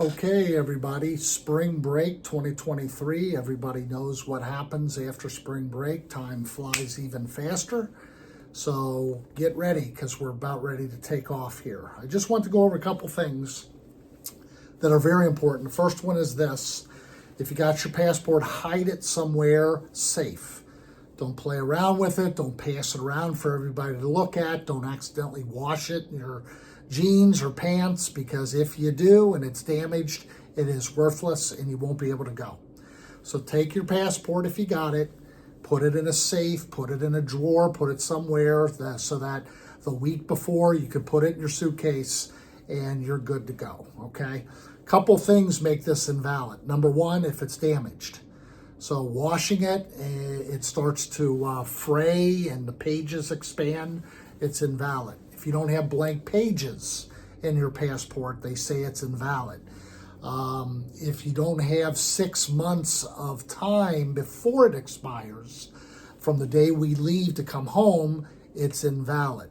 Okay, everybody, spring break 2023. Everybody knows what happens after spring break. Time flies even faster. So get ready because we're about ready to take off here. I just want to go over a couple things that are very important. The first one is this. If you got your passport, hide it somewhere safe. Don't play around with it. Don't pass it around for everybody to look at. Don't accidentally wash it in your jeans or pants, because if you do and it's damaged, it is worthless and you won't be able to go. So take your passport if you got it, put it in a safe, put it in a drawer, put it somewhere so that the week before you could put it in your suitcase and you're good to go, okay? Couple things make this invalid. Number one, if it's damaged. So washing it, it starts to fray and the pages expand, it's invalid. If you don't have blank pages in your passport, they say it's invalid. If you don't have 6 months of time before it expires, from the day we leave to come home, it's invalid.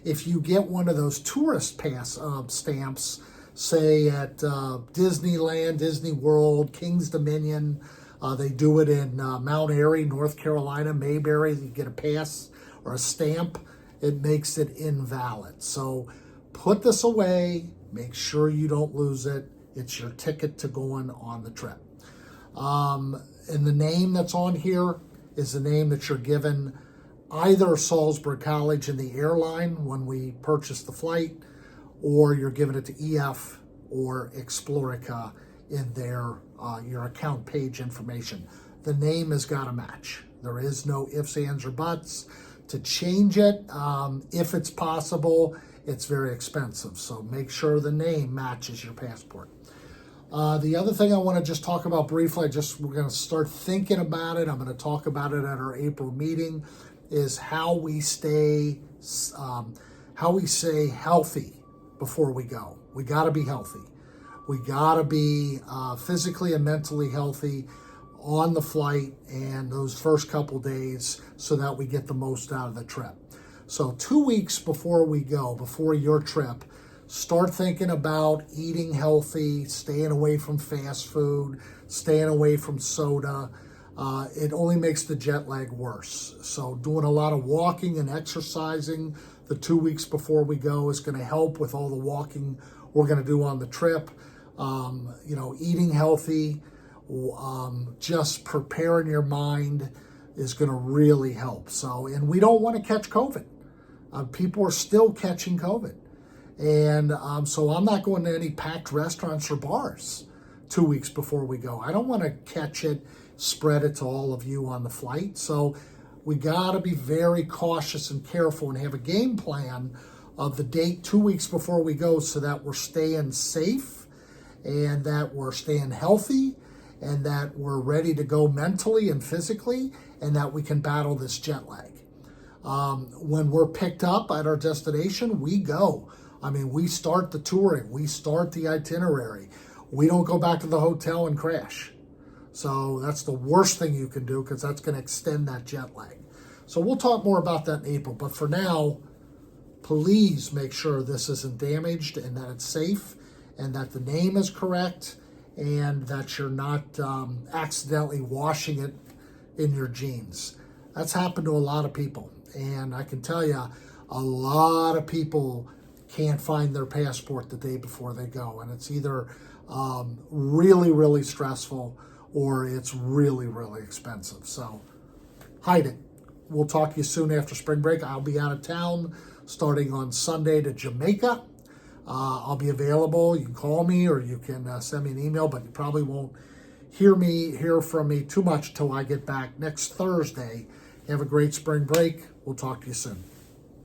If you get one of those tourist pass stamps, say at Disneyland, Disney World, King's Dominion, they do it in Mount Airy, North Carolina, Mayberry, you get a pass or a stamp, it makes it invalid. So put this away, make sure you don't lose it. It's your ticket to going on the trip. And the name that's on here is the name that you're given either Salisbury College in the airline when we purchase the flight, or you're giving it to EF or Explorica in their your account page information. The name has got to match. There is no ifs, ands, or buts. To change it, if it's possible, it's very expensive. So make sure the name matches your passport. The other thing I want to just talk about briefly, we're going to start thinking about it. I'm going to talk about it at our April meeting, is how we stay healthy before we go. We got to be healthy. We got to be physically and mentally healthy on the flight and those first couple days so that we get the most out of the trip. So 2 weeks before we go, before your trip, start thinking about eating healthy, staying away from fast food, staying away from soda. It only makes the jet lag worse. So doing a lot of walking and exercising the 2 weeks before we go is going to help with all the walking we're going to do on the trip. Eating healthy, just preparing your mind is going to really help. So, and we don't want to catch COVID. People are still catching COVID. And so I'm not going to any packed restaurants or bars 2 weeks before we go. I don't want to catch it, spread it to all of you on the flight. So we got to be very cautious and careful and have a game plan of the date 2 weeks before we go so that we're staying safe and that we're staying healthy and that we're ready to go mentally and physically and that we can battle this jet lag. When we're picked up at our destination, we go. I mean, we start the touring, we start the itinerary. We don't go back to the hotel and crash. So that's the worst thing you can do because that's going to extend that jet lag. So we'll talk more about that in April. But for now, please make sure this isn't damaged and that it's safe and that the name is correct and that you're not accidentally washing it in your jeans. That's happened to a lot of people. And I can tell you, a lot of people can't find their passport the day before they go. And it's either really, really stressful or it's really, really expensive. So hide it. We'll talk to you soon after spring break. I'll be out of town starting on Sunday to Jamaica. I'll be available. You can call me or you can send me an email, but you probably won't hear from me too much till I get back next Thursday. Have a great spring break. We'll talk to you soon.